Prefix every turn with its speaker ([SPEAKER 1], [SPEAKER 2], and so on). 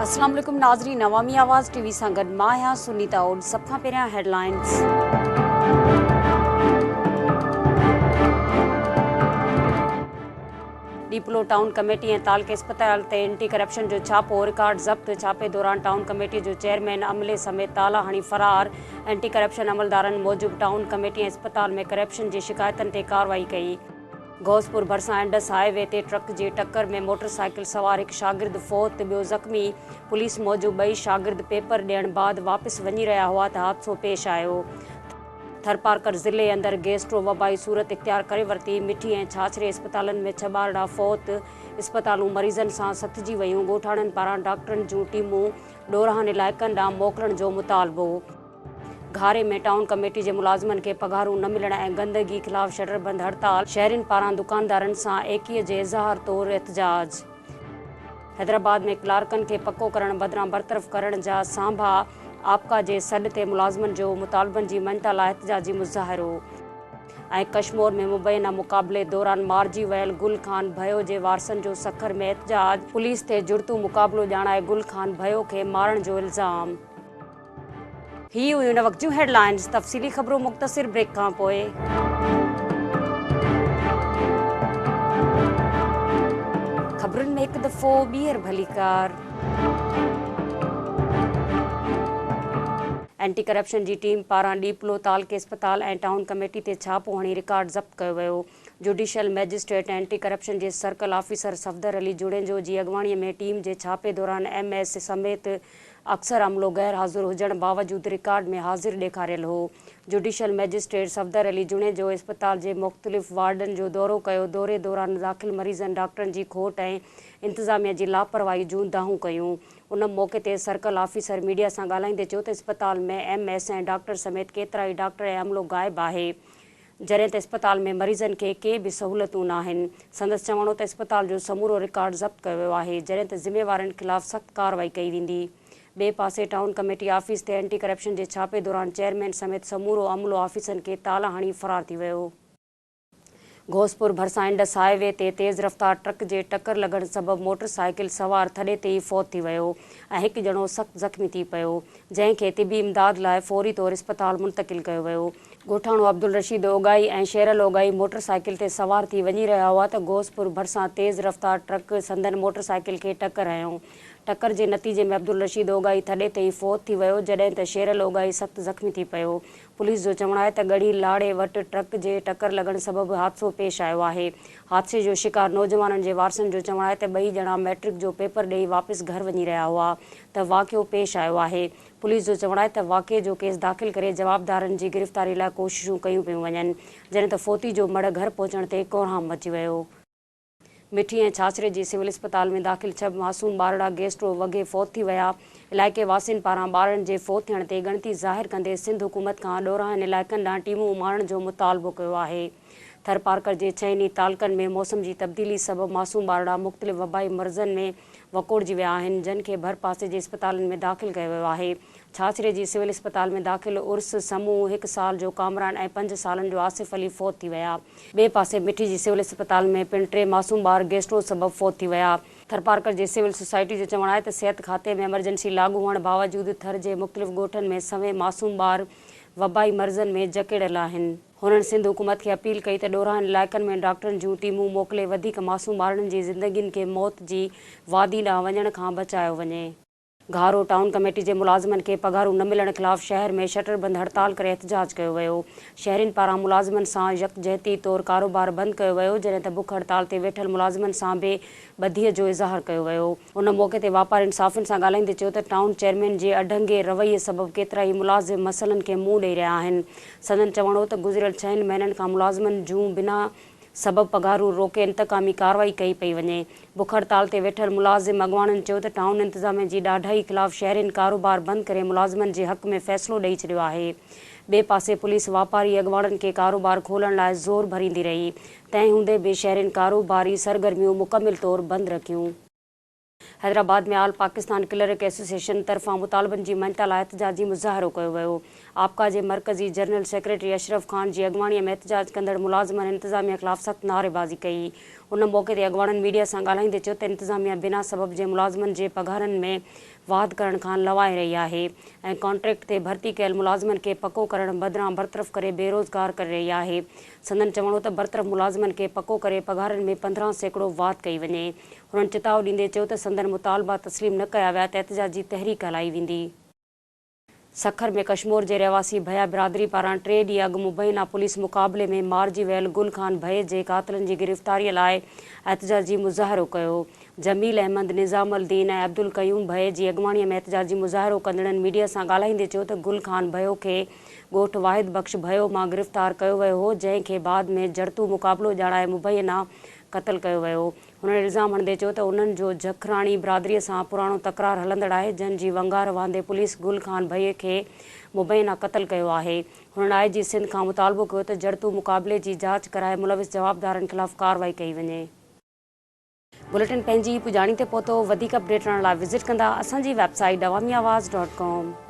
[SPEAKER 1] अस्सलाम वालेकुम नाज़रीन, अवामी आवाज़ टीवी सां गॾु मां आहियां सुनीता ओड। सभ खां पहिरियां हेडलाइंस। डीपलो टाउन कमेटी ऐं तालके अस्पताल ते एंटी करप्शन जो छापो, रिकॉर्ड ज़ब्त। छापे दौरान टाउन कमेटी जो चेयरमैन अमले समेत ताला हणी फरार। एंटी करप्शन अमलदारनि मूजिबि टाउन कमेटी ऐं अस्पताल में करप्शन जी शिकायतुनि ते कार्रवाई कई। घोसपुर भरिसां इंडस हाईवे ते ट्रक जी टक्कर में मोटरसाइकिल सवार हिकु शागिर्द फ़ौत, ॿियो ज़ख़्मी। पुलिस मूजिबि ॿई शागिर्द पेपर ॾियण बाद वापसि वञी रहिया हुआ त हादसो पेश आयो। थरपारकर ज़िले अंदरि गैस्ट्रो वबाई सूरत इख़्तियार करे वरिती। मिठी ऐं छाछरे अस्पतालनि में 6 ॿारड़ा फ़ौत। अस्पतालूं मरीज़नि सां सथिजी वयूं। ॻोठाणनि पारां डॉक्टरनि जूं टीमूं ॾोराहनि इलाइक़नि ॾांहुं मोकिलण जो मुतालबो। घारे में टाउन कमेटी जे मुलाज़िमनि खे पघारूं न मिलण ऐं गंदगी ख़िलाफ़ शटर बंदि हड़ताल। शहरियुनि पारां दुकानदारनि सां एकीअ जे इज़हार तौरु एहतजाज। हैदराबाद में क्लार्कनि खे पको करण बदिरां बरतरफ़ करण जा सांभा। आपका जे सॾ ते मुलाज़िमनि जो मुतालबनि जी मञता लाइ एहतजाजी मुज़ाहिरो। ऐं कश्मीर में मुबैना मुक़ाबले दौरान मारिजी वियल गुल ख़ान भयो जे वारसनि जो सखर में एहतजाज। पुलिस ते जुड़तू मुक़ाबलो ॼाणाए गुल ख़ान भयो खे मारण जो इल्ज़ाम। ही हुयूं हिन वक़्त जूं हेडलाइंस। तफ़सीली ख़बरूं मुख़्तसिर ब्रेक खां पोइ। ख़बरुनि में हिकु दफ़ो ॿीहर भलीकार। एंटी करप्शन जी टीम पारां डीपलो तालके अस्पताल ऐं टाउन कमेटी ते छापो हणी रिकॉर्ड ज़ब्त कयो वियो। जुडिशियल मैजिस्ट्रेट एंटी करप्शन जे सर्कल ऑफिसर सफ़दर अली जुड़ेजो जी अॻवाणीअ में टीम जे छापे दौरान MS समेत अक्सर अमलो गैर हाज़िर हुजण बावजूदि रिकॉर्ड में हाज़िर ॾेखारियल हो। जुडिशियल मैजिस्ट्रेट सफ़दर अली जुड़ेजो अस्पताल जे मुख़्तलिफ़ वार्डनि जो दौरो कयो। दौरे दौरान दाख़िल मरीज़नि डॉक्टरनि जी खोट ऐं इंतिज़ामिया जी लापरवाही जूं दाहूं कयूं। उन मौक़े ते सर्कल ऑफिसर मीडिया सां ॻाल्हाईंदे चयो त अस्पताल में MS ऐं डॉक्टर समेत केतिरा ई डॉक्टर ऐं अमलो ग़ाइबु आहे, जॾहिं त अस्पताल में मरीज़नि खे के बि सहूलियतूं न आहिनि। संदसि चवणो त अस्पताल जो समूरो रिकॉर्ड ज़ब्त कयो वियो आहे, जॾहिं त ज़िम्मेवारनि ख़िलाफ़ सख़्त कार्रवाई कई वेंदी। ॿिए पासे टाउन कमेटी ऑफिस ते एंटी करप्शन जे छापे दौरान चेयरमैन समेत समूरो अमलो ऑफिसनि खे ताला हणी फरार थी वियो। घोसपुर भरिसां इंडस हाईवे ते तेज़ रफ़्तार ट्रक जे टक्कर लॻण सबबि मोटरसाइकिल सवार थॾे ते ई फ़ौत थी वियो ऐं हिकु ॼणो सख़्तु ज़ख़्मी थी पियो, जंहिंखे तिबी इमदाद लाइ फ़ौरी तौरु अस्पताल मुंतक़िल कयो वियो। ॻोठाणो अब्दुल रशीद ओगाई ऐं शेरल ओगाई मोटरसाइकिल ते सवार थी वञी रहिया हुआ त घोसपुर भरिसां तेज़ रफ़्तार ट्रक संदन मोटरसाइकिल खे टक्कर हयऊं। टक्कर जे नतीजे में अब्दुल रशीद ओगाई थॾे ते ई फ़ौत थी वियो, जॾहिं त शेरल ओगाई सख़्तु ज़ख़्मी थी पियो। पुलिस जो चवणु आहे त ॻड़ी लाड़े वटि ट्रक जे टक्कर लॻण सबबि हादसो पेश आयो आहे। हादसे जो शिकार नौजवाननि जे वारसनि जो चवणु आहे त ॿई ॼणा मैट्रिक जो पेपर ॾेई वापसि घर वञी रहिया हुआ त वाक़ियो पेश आयो आहे। पुलिस जो चवणु आहे त वाक़िए जो केस दाख़िल करे जवाबदारनि जी गिरफ़्तारी लाइ कोशिशूं कयूं पियूं वञनि, जॾहिं त फ़ौती जो मड़ घर पहुचण ते कोरहाम मची वियो। मिठी ऐं छाछरे जी सिविल अस्पताल में दाख़िल 6 मासूम ॿारड़ा गैस्ट्रो वॻे फ़ौत थी विया। इलाइक़े वासियुनि पारां ॿारनि जे फ़ौत थियण ते ॻणती ज़ाहिर कंदे सिंध हुकूमत खां ॾोराहनि इलाइक़नि ॾांहुं टीमूं उमारण जो मुतालबो कयो आहे। थरपारकर जे 6 तालकनि में मौसम जी तब्दीली सबबि मासूम ॿारड़ा मुख़्तलिफ़ वबाई मर्ज़नि में वकोड़जी विया आहिनि, जिन खे भर पासे जे अस्पतालनि में दाख़िल कयो वियो आहे। छाछरे जी सिविल अस्पताल में दाख़िल उर्स समूह 1 साल जो कामरान ऐं 5 सालनि जो आसिफ़ अली फ़ौत थी विया। ॿिए पासे मिठी जी सिविल अस्पताल में पिणु 3 मासूम ॿार गैस्ट्रो सबबि फ़ौत थी विया। थरपारकर जे सिविल सोसाइटी जो चवणु आहे त सिहत खाते में एमरजेंसी लागू हुअण बावजूदि थर जे मुख़्तलिफ़ ॻोठनि में सवें मासूम ॿार वबाई मर्ज़नि में जकेड़ियल आहिनि। हुननि सिंध हुकूमत खे अपील कई त ॾोराहनि इलाइक़नि में डॉक्टरनि जूं टीमूं मोकिले वधीक मासूम ॿारनि जी ज़िंदगियुनि खे मौत जी वादी ॾांहुं वञण खां बचायो वञे। घारो टाउन कमेटी जे मुलाज़िमनि खे पघारूं न मिलण ख़िलाफ़ शहर में शटर बंदि हड़ताल करे एहतजाज कयो वियो। शहरियुनि पारां मुलाज़िमनि सां यकजहती तौरु कारोबार बंदि कयो वियो, जॾहिं त बुख हड़ताल ते वेठल मुलाज़िमनि सां बि ॿधीअ जो इज़हार कयो वियो। उन मौक़े ते वापारियुनि साफ़ियुनि सां ॻाल्हाईंदे चयो त टाउन चेयरमैन जे अढंगे रवैये सबबि केतिरा ई मुलाज़िम मसइलनि खे मुंहुं ॾेई रहिया आहिनि। संदन चवणो त गुज़िरियल 6 महीननि खां मुलाज़िमनि जूं बिना सबबि पघारूं रोके इंतकामी कार्रवाई कई पई वञे। बुख हड़ताल ते वेठल मुलाज़िम अॻवाननि चयो त टाउन इंतिज़ामिया जी ॾाढाई ख़िलाफ़ शहरियुनि कारोबार बंदि करे मुलाज़िमनि जे हक़ में फ़ैसिलो ॾेई छॾियो आहे। ॿिए पासे पुलिस वापारी अॻवाननि खे कारोबार खोलण लाइ ज़ोर भरींदी रही, तंहिं हूंदे बि शहरियुनि कारोबारी सरगर्मियूं मुकमिल तौरु बंदि रखियूं। हैदराबाद में आल पाकिस्तान क्लर्क एसोसिएशन तरफ़ां मुतालबनि जी मञता लाइ एहतजाजी मुज़ाहिरो कयो वियो। आपका जे मरकज़ी जनरल सेक्रेटरी अशरफ ख़ान जी अॻवाणीअ में एहतजाज कंदड़ मुलाज़िमनि इंतिज़ामिया ख़िलाफ़ सख़्तु नारेबाज़ी कई। उन मौक़े ते अॻवाननि मीडिया सां ॻाल्हाईंदे चयो त इंतिज़ामिया बिना सबब जे मुलाज़िमनि जे पघारनि में वाद करण खां लवाए रही आहे ऐं कॉन्ट्रैक्ट ते भर्ती कयल मुलाज़िमनि खे पको करण बदिरां बरतरफ़ करे बेरोज़गार करे रही आहे। संदन चवणो त बरतरफ़ मुलाज़िमनि खे पको करे पघारनि में 15% वाध कई वञे। हुननि चिताव ॾींदे चयो त संदन मुतालबा तस्लीम न कया विया त एहतिजाजी तहरीक हलाई वेंदी। सखर में कश्मीर जे रहवासी भया बिरादरी पारां 3 ॾींहं अॻु मुबैना पुलिस मुक़ाबले में मारिजी वियल गुल खान भये जे क़ातिलनि जी गिरफ़्तारीअ लाइ एहतिजाजी मुज़ाहिरो कयो। जमील अहमद, निज़ाम अल दीन ऐं अब्दुल क़यूम भये जी अॻवाणीअ में एहतिजाजी मुज़ाहिरो कंदड़नि मीडिया सां ॻाल्हाईंदे चयो त गुल खान भयो खे ॻोठु वाहिद बख़्श भयो मां गिरफ़्तार कयो वियो हो, जंहिंखे बाद में जड़तू मुक़ाबिलो ॼाणाए मुबैना क़तल कयो वियो। हुननि इल्ज़ाम हणंदे चयो त उन्हनि जो जखराणी बिरादरीअ सां पुराणो तकरार हलंदड़ आहे, जंहिंजी वंगार वांदे पुलिस गुल खान भये खे मुबैना क़तल कयो आहे। हुननि IG सिंध खां मुतालबो कयो त जड़तू मुक़ाबिले जी जांच कराए मुलविस जवाबदारनि ख़िलाफ़ कार्रवाई कई वञे। बुलेटिन पंहिंजी पुॼाणी ते पहुतो। वधीक अपडेट रहण लाइ विज़िट कंदा असांजी वेबसाइट awamiawaaz.com।